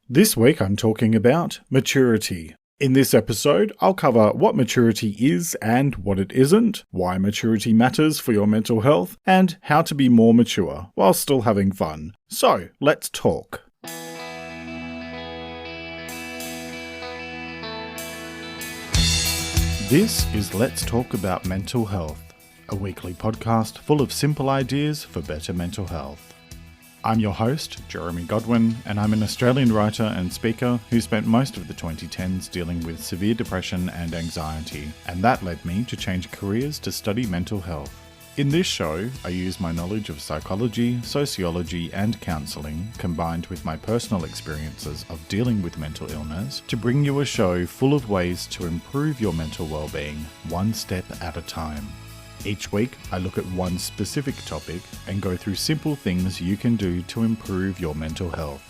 This week I'm talking about maturity. In this episode, I'll cover what maturity is and what it isn't, why maturity matters for your mental health, and how to be more mature while still having fun. So, let's talk. This is Let's Talk About Mental Health, a weekly podcast full of simple ideas for better mental health. I'm your host, Jeremy Godwin, and I'm an Australian writer and speaker who spent most of the 2010s dealing with severe depression and anxiety, and that led me to change careers to study mental health. In this show, I use my knowledge of psychology, sociology, and counselling, combined with my personal experiences of dealing with mental illness, to bring you a show full of ways to improve your mental well-being, one step at a time. Each week, I look at one specific topic and go through simple things you can do to improve your mental health.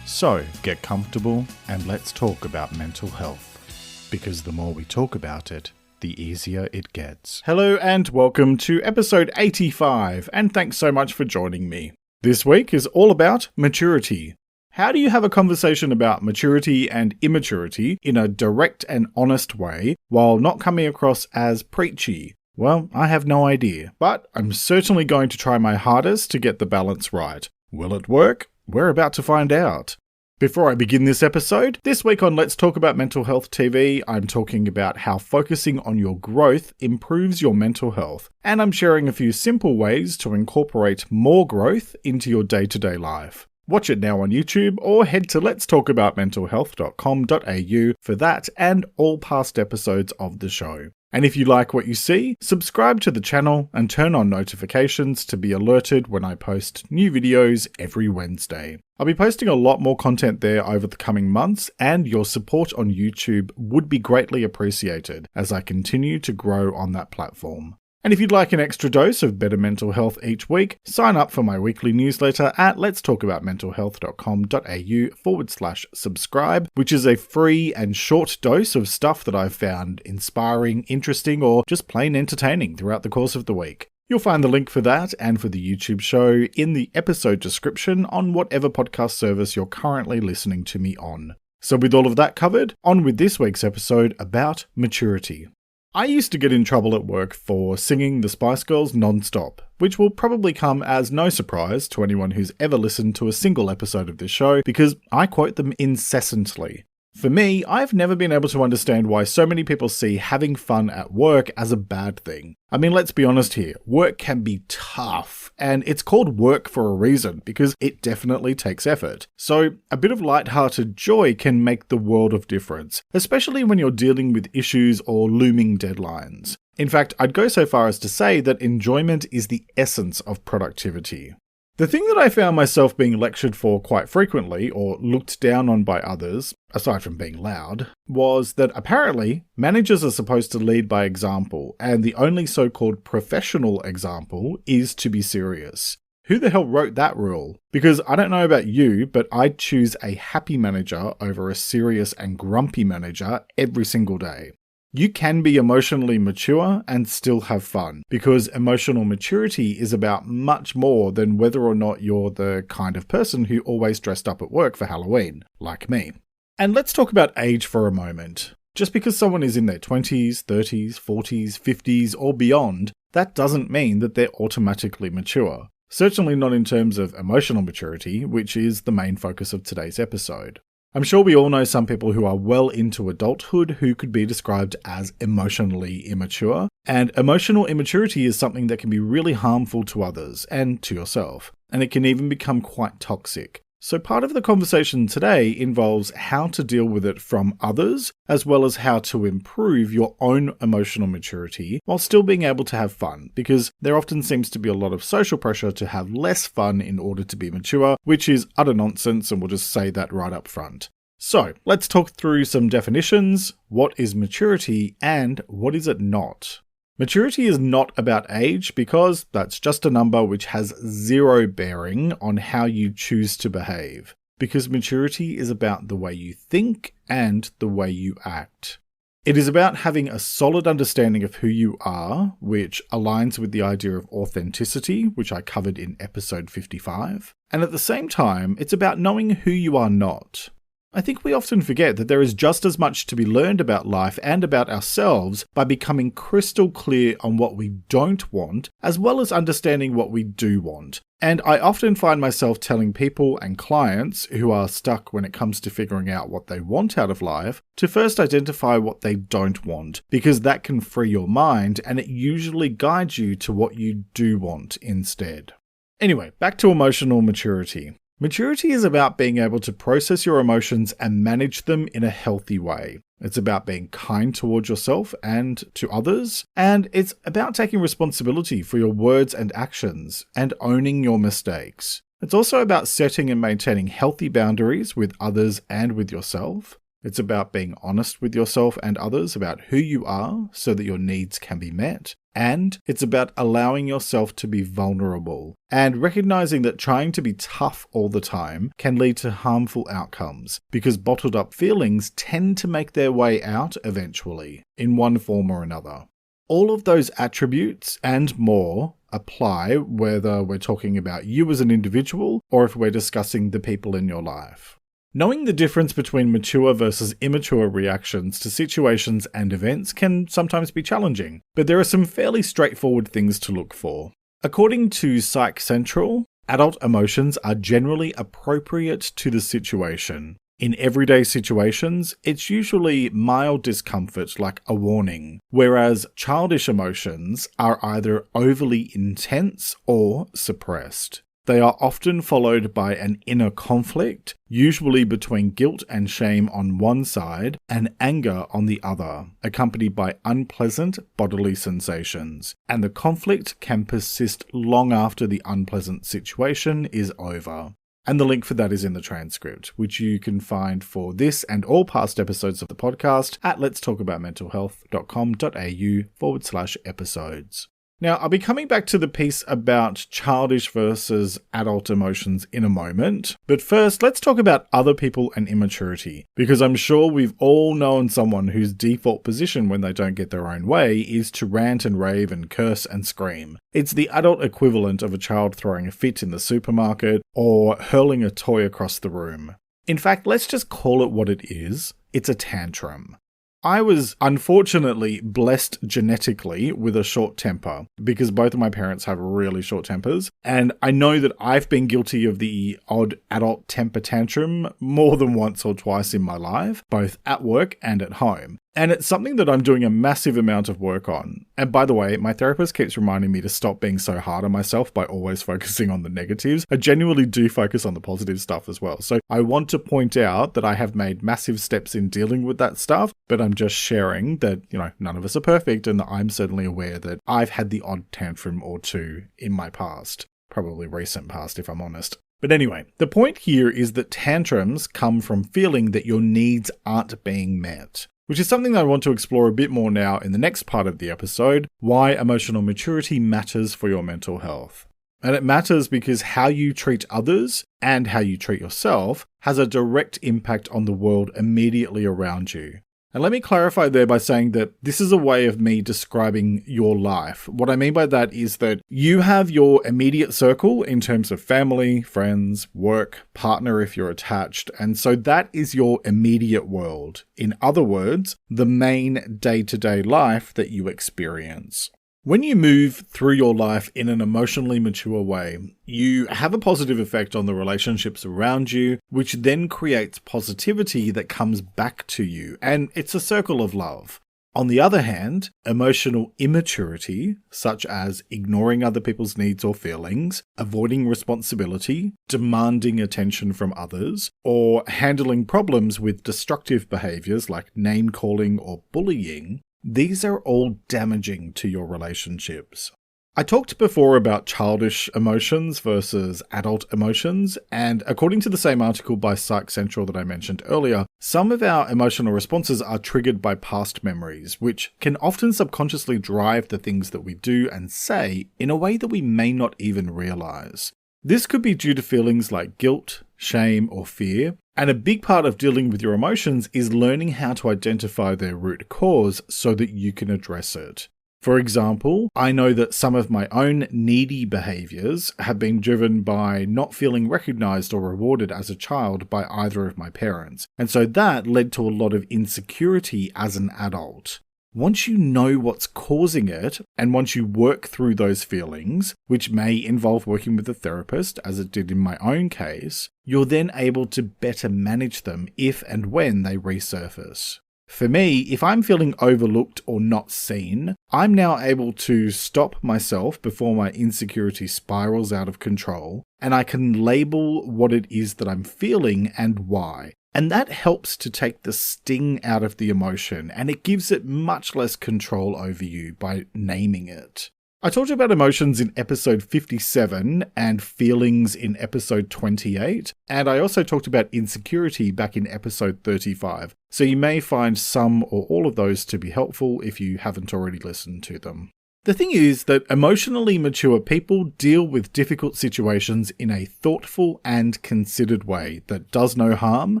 So, get comfortable and let's talk about mental health. Because the more we talk about it, the easier it gets. Hello and welcome to episode 85, and thanks so much for joining me. This week is all about maturity. How do you have a conversation about maturity and immaturity in a direct and honest way while not coming across as preachy? Well, I have no idea, but I'm certainly going to try my hardest to get the balance right. Will it work? We're about to find out. Before I begin this episode, this week on Let's Talk About Mental Health TV, I'm talking about how focusing on your growth improves your mental health, and I'm sharing a few simple ways to incorporate more growth into your day-to-day life. Watch it now on YouTube or head to letstalkaboutmentalhealth.com.au for that and all past episodes of the show. And if you like what you see, subscribe to the channel and turn on notifications to be alerted when I post new videos every Wednesday. I'll be posting a lot more content there over the coming months, and your support on YouTube would be greatly appreciated as I continue to grow on that platform. And if you'd like an extra dose of better mental health each week, sign up for my weekly newsletter at letstalkaboutmentalhealth.com.au/subscribe, which is a free and short dose of stuff that I've found inspiring, interesting, or just plain entertaining throughout the course of the week. You'll find the link for that and for the YouTube show in the episode description on whatever podcast service you're currently listening to me on. So with all of that covered, on with this week's episode about maturity. I used to get in trouble at work for singing the Spice Girls non-stop, which will probably come as no surprise to anyone who's ever listened to a single episode of this show because I quote them incessantly. For me, I've never been able to understand why so many people see having fun at work as a bad thing. I mean, let's be honest here, work can be tough, and it's called work for a reason because it definitely takes effort. So, a bit of lighthearted joy can make the world of difference, especially when you're dealing with issues or looming deadlines. In fact, I'd go so far as to say that enjoyment is the essence of productivity. The thing that I found myself being lectured for quite frequently, or looked down on by others, aside from being loud, was that apparently managers are supposed to lead by example, and the only so-called professional example is to be serious. Who the hell wrote that rule? Because I don't know about you, but I'd choose a happy manager over a serious and grumpy manager every single day. You can be emotionally mature and still have fun, because emotional maturity is about much more than whether or not you're the kind of person who always dressed up at work for Halloween, like me. And let's talk about age for a moment. Just because someone is in their 20s, 30s, 40s, 50s, or beyond, that doesn't mean that they're automatically mature. Certainly not in terms of emotional maturity, which is the main focus of today's episode. I'm sure we all know some people who are well into adulthood who could be described as emotionally immature, and emotional immaturity is something that can be really harmful to others and to yourself, and it can even become quite toxic. So part of the conversation today involves how to deal with it from others, as well as how to improve your own emotional maturity while still being able to have fun, because there often seems to be a lot of social pressure to have less fun in order to be mature, which is utter nonsense, and we'll just say that right up front. So, let's talk through some definitions. What is maturity and what is it not? Maturity is not about age because that's just a number which has zero bearing on how you choose to behave. Because maturity is about the way you think and the way you act. It is about having a solid understanding of who you are, which aligns with the idea of authenticity, which I covered in episode 55. And at the same time, it's about knowing who you are not. I think we often forget that there is just as much to be learned about life and about ourselves by becoming crystal clear on what we don't want, as well as understanding what we do want. And I often find myself telling people and clients who are stuck when it comes to figuring out what they want out of life to first identify what they don't want, because that can free your mind and it usually guides you to what you do want instead. Anyway, back to emotional maturity. Maturity is about being able to process your emotions and manage them in a healthy way. It's about being kind towards yourself and to others, and it's about taking responsibility for your words and actions and owning your mistakes. It's also about setting and maintaining healthy boundaries with others and with yourself. It's about being honest with yourself and others about who you are so that your needs can be met. And it's about allowing yourself to be vulnerable and recognizing that trying to be tough all the time can lead to harmful outcomes because bottled up feelings tend to make their way out eventually in one form or another. All of those attributes and more apply whether we're talking about you as an individual or if we're discussing the people in your life. Knowing the difference between mature versus immature reactions to situations and events can sometimes be challenging, but there are some fairly straightforward things to look for. According to Psych Central, adult emotions are generally appropriate to the situation. In everyday situations, it's usually mild discomfort like a warning, whereas childish emotions are either overly intense or suppressed. They are often followed by an inner conflict, usually between guilt and shame on one side and anger on the other, accompanied by unpleasant bodily sensations. And the conflict can persist long after the unpleasant situation is over. And the link for that is in the transcript, which you can find for this and all past episodes of the podcast at letstalkaboutmentalhealth.com.au/episodes. Now, I'll be coming back to the piece about childish versus adult emotions in a moment, but first, let's talk about other people and immaturity, because I'm sure we've all known someone whose default position when they don't get their own way is to rant and rave and curse and scream. It's the adult equivalent of a child throwing a fit in the supermarket or hurling a toy across the room. In fact, let's just call it what it is. It's a tantrum. I was unfortunately blessed genetically with a short temper because both of my parents have really short tempers, and I know that I've been guilty of the odd adult temper tantrum more than once or twice in my life, both at work and at home. And it's something that I'm doing a massive amount of work on. And by the way, my therapist keeps reminding me to stop being so hard on myself by always focusing on the negatives. I genuinely do focus on the positive stuff as well. So I want to point out that I have made massive steps in dealing with that stuff, but I'm just sharing that, none of us are perfect and that I'm certainly aware that I've had the odd tantrum or two in my past. Probably recent past, if I'm honest. But anyway, the point here is that tantrums come from feeling that your needs aren't being met, which is something that I want to explore a bit more now in the next part of the episode, why emotional maturity matters for your mental health. And it matters because how you treat others and how you treat yourself has a direct impact on the world immediately around you. And let me clarify there by saying that this is a way of me describing your life. What I mean by that is that you have your immediate circle in terms of family, friends, work, partner if you're attached, and so that is your immediate world. In other words, the main day-to-day life that you experience. When you move through your life in an emotionally mature way, you have a positive effect on the relationships around you, which then creates positivity that comes back to you, and it's a circle of love. On the other hand, emotional immaturity, such as ignoring other people's needs or feelings, avoiding responsibility, demanding attention from others, or handling problems with destructive behaviors like name-calling or bullying, these are all damaging to your relationships. I talked before about childish emotions versus adult emotions, and according to the same article by Psych Central that I mentioned earlier, some of our emotional responses are triggered by past memories, which can often subconsciously drive the things that we do and say in a way that we may not even realize. This could be due to feelings like guilt, shame, or fear, and a big part of dealing with your emotions is learning how to identify their root cause so that you can address it. For example, I know that some of my own needy behaviors have been driven by not feeling recognized or rewarded as a child by either of my parents, and so that led to a lot of insecurity as an adult. Once you know what's causing it, and once you work through those feelings, which may involve working with a therapist, as it did in my own case, you're then able to better manage them if and when they resurface. For me, if I'm feeling overlooked or not seen, I'm now able to stop myself before my insecurity spirals out of control, and I can label what it is that I'm feeling and why. And that helps to take the sting out of the emotion, and it gives it much less control over you by naming it. I talked about emotions in episode 57 and feelings in episode 28, and I also talked about insecurity back in episode 35, so you may find some or all of those to be helpful if you haven't already listened to them. The thing is that emotionally mature people deal with difficult situations in a thoughtful and considered way that does no harm,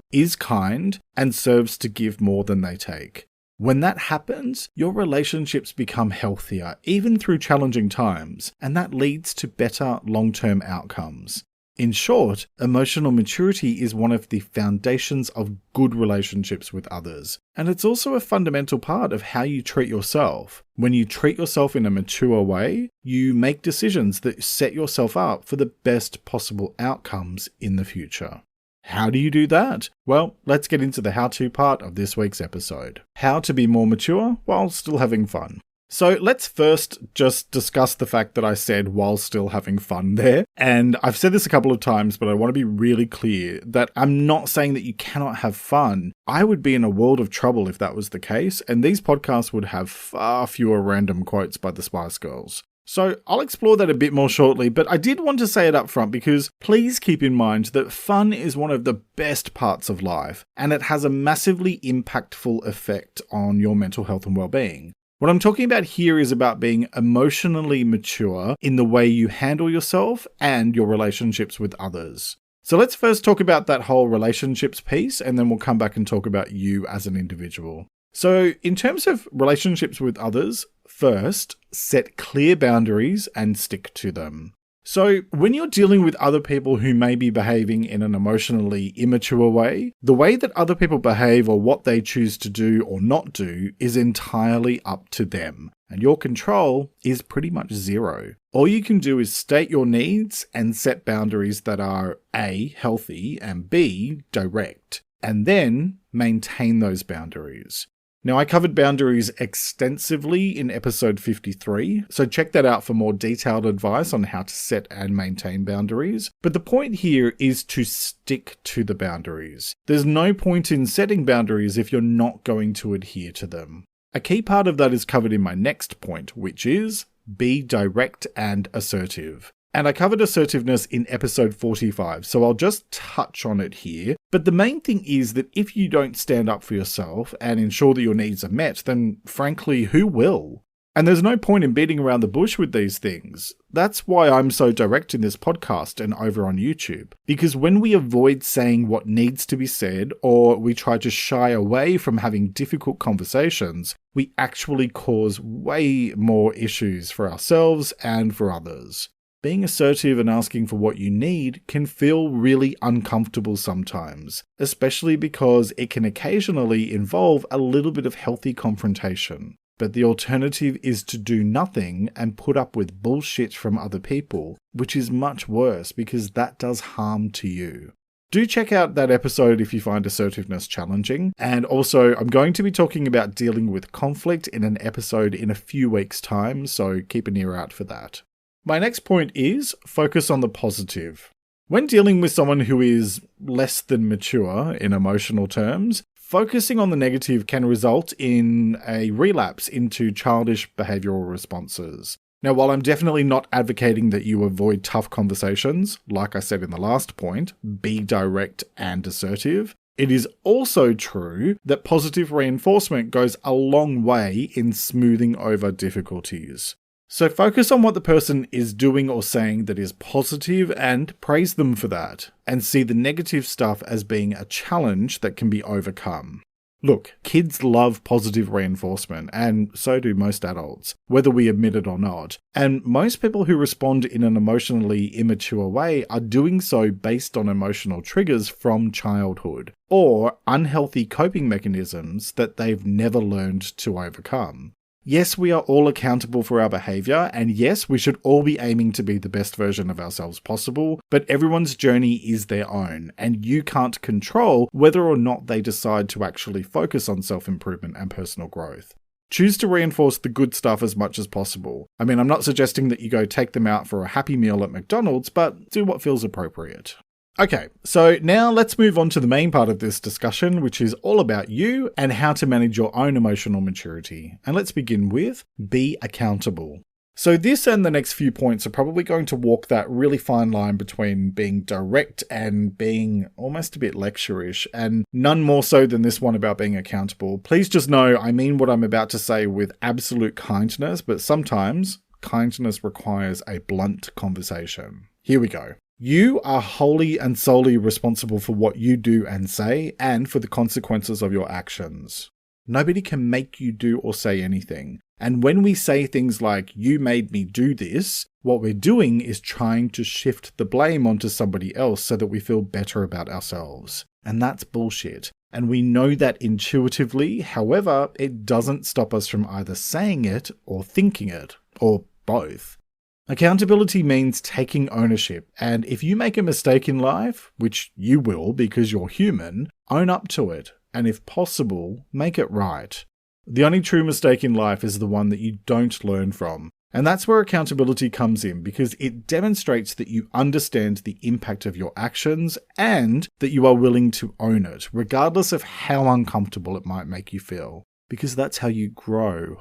is kind, and serves to give more than they take. When that happens, your relationships become healthier, even through challenging times, and that leads to better long-term outcomes. In short, emotional maturity is one of the foundations of good relationships with others, and it's also a fundamental part of how you treat yourself. When you treat yourself in a mature way, you make decisions that set yourself up for the best possible outcomes in the future. How do you do that? Well, let's get into the how-to part of this week's episode. How to be more mature while still having fun. So let's first just discuss the fact that I said while still having fun there. And I've said this a couple of times, but I want to be really clear that I'm not saying that you cannot have fun. I would be in a world of trouble if that was the case, and these podcasts would have far fewer random quotes by the Spice Girls. So I'll explore that a bit more shortly, but I did want to say it up front because please keep in mind that fun is one of the best parts of life, and it has a massively impactful effect on your mental health and well-being. What I'm talking about here is about being emotionally mature in the way you handle yourself and your relationships with others. So let's first talk about that whole relationships piece, and then we'll come back and talk about you as an individual. So in terms of relationships with others, first, set clear boundaries and stick to them. So when you're dealing with other people who may be behaving in an emotionally immature way, the way that other people behave or what they choose to do or not do is entirely up to them, and your control is pretty much zero. All you can do is state your needs and set boundaries that are A, healthy, and B, direct, and then maintain those boundaries. Now, I covered boundaries extensively in episode 53, so check that out for more detailed advice on how to set and maintain boundaries. But the point here is to stick to the boundaries. There's no point in setting boundaries if you're not going to adhere to them. A key part of that is covered in my next point, which is be direct and assertive. And I covered assertiveness in episode 45, so I'll just touch on it here. But the main thing is that if you don't stand up for yourself and ensure that your needs are met, then frankly, who will? And there's no point in beating around the bush with these things. That's why I'm so direct in this podcast and over on YouTube. Because when we avoid saying what needs to be said, or we try to shy away from having difficult conversations, we actually cause way more issues for ourselves and for others. Being assertive and asking for what you need can feel really uncomfortable sometimes, especially because it can occasionally involve a little bit of healthy confrontation. But the alternative is to do nothing and put up with bullshit from other people, which is much worse because that does harm to you. Do check out that episode if you find assertiveness challenging. And also, I'm going to be talking about dealing with conflict in an episode in a few weeks' time, so keep an ear out for that. My next point is focus on the positive. When dealing with someone who is less than mature in emotional terms, focusing on the negative can result in a relapse into childish behavioral responses. Now, while I'm definitely not advocating that you avoid tough conversations, like I said in the last point, be direct and assertive, it is also true that positive reinforcement goes a long way in smoothing over difficulties. So focus on what the person is doing or saying that is positive and praise them for that, and see the negative stuff as being a challenge that can be overcome. Look, kids love positive reinforcement, and so do most adults, whether we admit it or not. And most people who respond in an emotionally immature way are doing so based on emotional triggers from childhood, or unhealthy coping mechanisms that they've never learned to overcome. Yes, we are all accountable for our behavior, and yes, we should all be aiming to be the best version of ourselves possible, but everyone's journey is their own, and you can't control whether or not they decide to actually focus on self-improvement and personal growth. Choose to reinforce the good stuff as much as possible. I mean, I'm not suggesting that you go take them out for a happy meal at McDonald's, but do what feels appropriate. Okay, so now let's move on to the main part of this discussion, which is all about you and how to manage your own emotional maturity. And let's begin with be accountable. So this and the next few points are probably going to walk that really fine line between being direct and being almost a bit lecture-ish, and none more so than this one about being accountable. Please just know I mean what I'm about to say with absolute kindness, but sometimes kindness requires a blunt conversation. Here we go. You are wholly and solely responsible for what you do and say, and for the consequences of your actions. Nobody can make you do or say anything. And when we say things like, you made me do this, what we're doing is trying to shift the blame onto somebody else so that we feel better about ourselves. And that's bullshit. And we know that intuitively, however, it doesn't stop us from either saying it or thinking it, or both. Accountability means taking ownership, and if you make a mistake in life, which you will because you're human, own up to it, and if possible, make it right. The only true mistake in life is the one that you don't learn from, and that's where accountability comes in, because it demonstrates that you understand the impact of your actions and that you are willing to own it, regardless of how uncomfortable it might make you feel, because that's how you grow.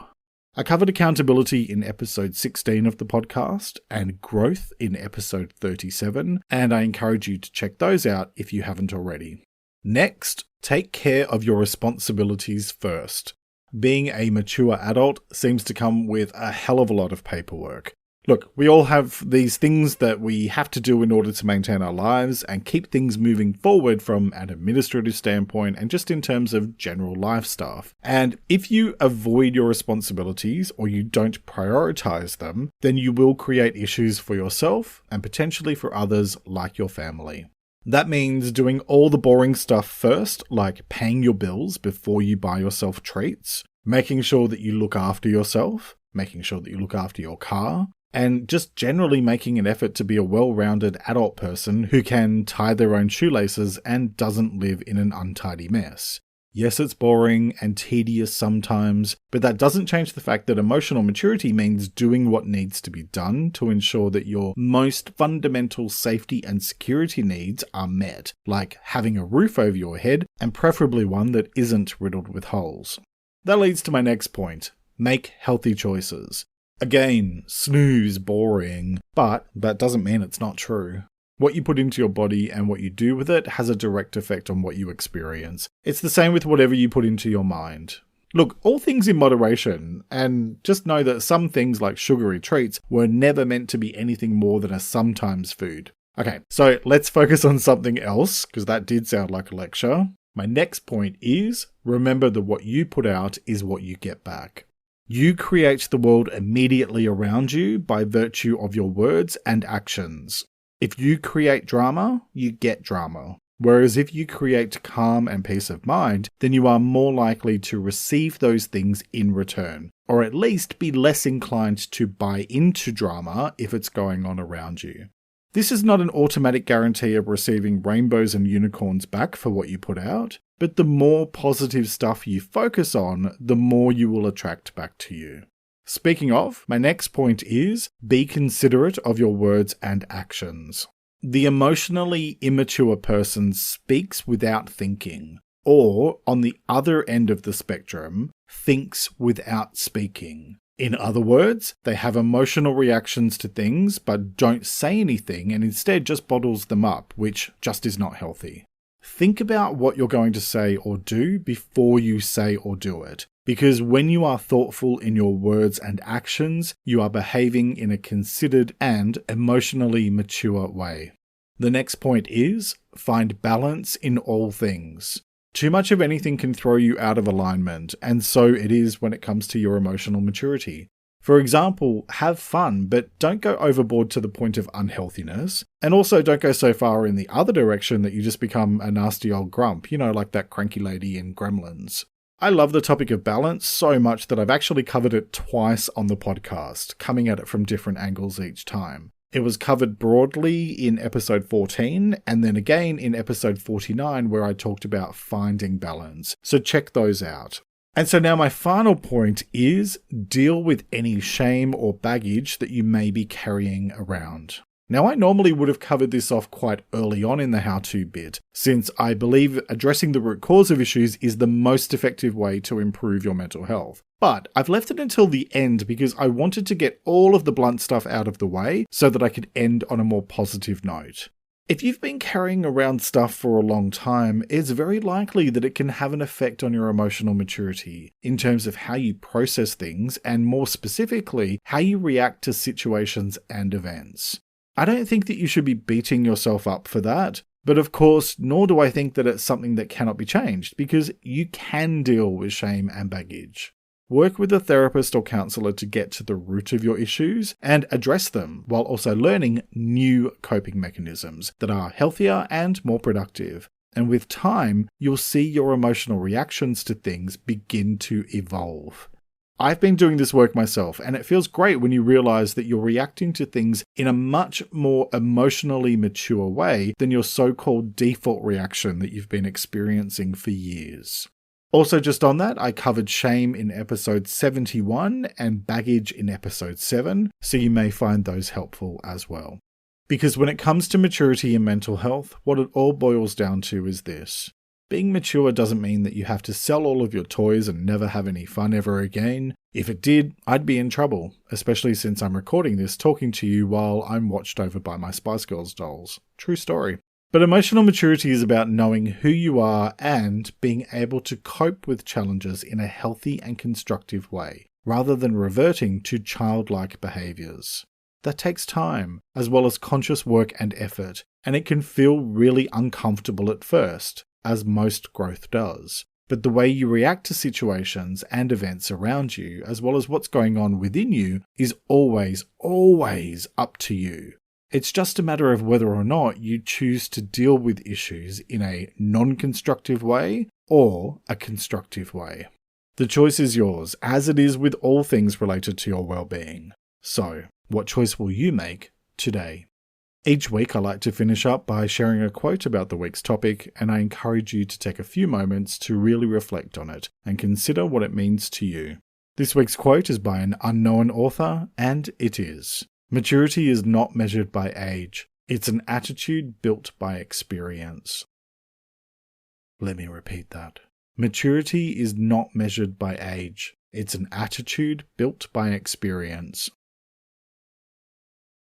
I covered accountability in episode 16 of the podcast and growth in episode 37, and I encourage you to check those out if you haven't already. Next, take care of your responsibilities first. Being a mature adult seems to come with a hell of a lot of paperwork. Look, we all have these things that we have to do in order to maintain our lives and keep things moving forward from an administrative standpoint and just in terms of general life stuff. And if you avoid your responsibilities or you don't prioritize them, then you will create issues for yourself and potentially for others like your family. That means doing all the boring stuff first, like paying your bills before you buy yourself treats, making sure that you look after yourself, making sure that you look after your car, and just generally making an effort to be a well-rounded adult person who can tie their own shoelaces and doesn't live in an untidy mess. Yes, it's boring and tedious sometimes, but that doesn't change the fact that emotional maturity means doing what needs to be done to ensure that your most fundamental safety and security needs are met, like having a roof over your head and preferably one that isn't riddled with holes. That leads to my next point. Make healthy choices. Again, snooze, boring, but that doesn't mean it's not true. What you put into your body and what you do with it has a direct effect on what you experience. It's the same with whatever you put into your mind. Look, all things in moderation, and just know that some things like sugary treats were never meant to be anything more than a sometimes food. Okay, so let's focus on something else, because that did sound like a lecture. My next point is, remember that what you put out is what you get back. You create the world immediately around you by virtue of your words and actions. If you create drama, you get drama. Whereas if you create calm and peace of mind, then you are more likely to receive those things in return, or at least be less inclined to buy into drama if it's going on around you. This is not an automatic guarantee of receiving rainbows and unicorns back for what you put out, but the more positive stuff you focus on, the more you will attract back to you. Speaking of, my next point is, be considerate of your words and actions. The emotionally immature person speaks without thinking, or, on the other end of the spectrum, thinks without speaking. In other words, they have emotional reactions to things but don't say anything and instead just bottles them up, which just is not healthy. Think about what you're going to say or do before you say or do it, because when you are thoughtful in your words and actions, you are behaving in a considered and emotionally mature way. The next point is, find balance in all things. Too much of anything can throw you out of alignment, and so it is when it comes to your emotional maturity. For example, have fun, but don't go overboard to the point of unhealthiness, and also don't go so far in the other direction that you just become a nasty old grump, like that cranky lady in Gremlins. I love the topic of balance so much that I've actually covered it twice on the podcast, coming at it from different angles each time. It was covered broadly in episode 14, and then again in episode 49 where I talked about finding balance, so check those out. And so now my final point is deal with any shame or baggage that you may be carrying around. Now, I normally would have covered this off quite early on in the how-to bit, since I believe addressing the root cause of issues is the most effective way to improve your mental health. But I've left it until the end because I wanted to get all of the blunt stuff out of the way so that I could end on a more positive note. If you've been carrying around stuff for a long time, it's very likely that it can have an effect on your emotional maturity in terms of how you process things and, more specifically, how you react to situations and events. I don't think that you should be beating yourself up for that, but of course, nor do I think that it's something that cannot be changed, because you can deal with shame and baggage. Work with a therapist or counsellor to get to the root of your issues and address them, while also learning new coping mechanisms that are healthier and more productive. And with time, you'll see your emotional reactions to things begin to evolve. I've been doing this work myself, and it feels great when you realize that you're reacting to things in a much more emotionally mature way than your so-called default reaction that you've been experiencing for years. Also, just on that, I covered shame in episode 71 and baggage in episode 7, so you may find those helpful as well. Because when it comes to maturity and mental health, what it all boils down to is this. Being mature doesn't mean that you have to sell all of your toys and never have any fun ever again. If it did, I'd be in trouble, especially since I'm recording this talking to you while I'm watched over by my Spice Girls dolls. True story. But emotional maturity is about knowing who you are and being able to cope with challenges in a healthy and constructive way, rather than reverting to childlike behaviours. That takes time, as well as conscious work and effort, and it can feel really uncomfortable at first, as most growth does. But the way you react to situations and events around you, as well as what's going on within you, is always up to you. It's just a matter of whether or not you choose to deal with issues in a non-constructive way or a constructive way. The choice is yours, as it is with all things related to your well-being. So, what choice will you make today? Each week I like to finish up by sharing a quote about the week's topic, and I encourage you to take a few moments to really reflect on it and consider what it means to you. This week's quote is by an unknown author, and it is: "Maturity is not measured by age. It's an attitude built by experience." Let me repeat that. Maturity is not measured by age. It's an attitude built by experience.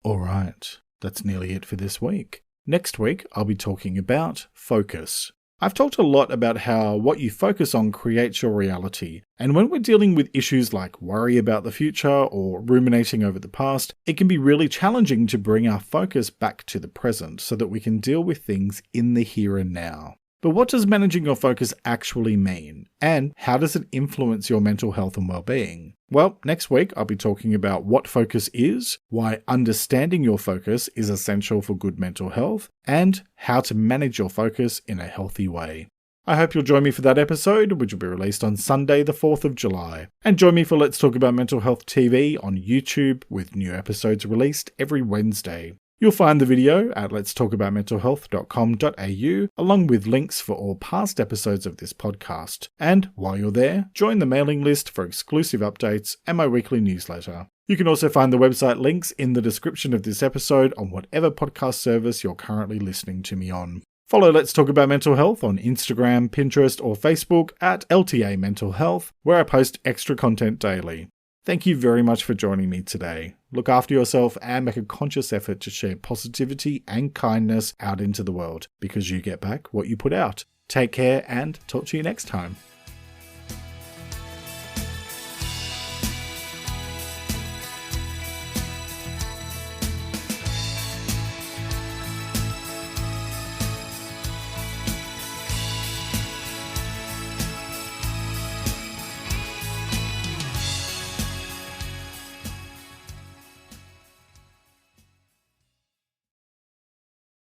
Alright, that's nearly it for this week. Next week, I'll be talking about focus. I've talked a lot about how what you focus on creates your reality, and when we're dealing with issues like worry about the future or ruminating over the past, it can be really challenging to bring our focus back to the present so that we can deal with things in the here and now. But what does managing your focus actually mean? And how does it influence your mental health and well-being? Well, next week I'll be talking about what focus is, why understanding your focus is essential for good mental health, and how to manage your focus in a healthy way. I hope you'll join me for that episode, which will be released on Sunday the 4th of July. And join me for Let's Talk About Mental Health TV on YouTube, with new episodes released every Wednesday. You'll find the video at letstalkaboutmentalhealth.com.au, along with links for all past episodes of this podcast. And while you're there, join the mailing list for exclusive updates and my weekly newsletter. You can also find the website links in the description of this episode on whatever podcast service you're currently listening to me on. Follow Let's Talk About Mental Health on Instagram, Pinterest, or Facebook at LTA Mental Health, where I post extra content daily. Thank you very much for joining me today. Look after yourself and make a conscious effort to share positivity and kindness out into the world, because you get back what you put out. Take care and talk to you next time.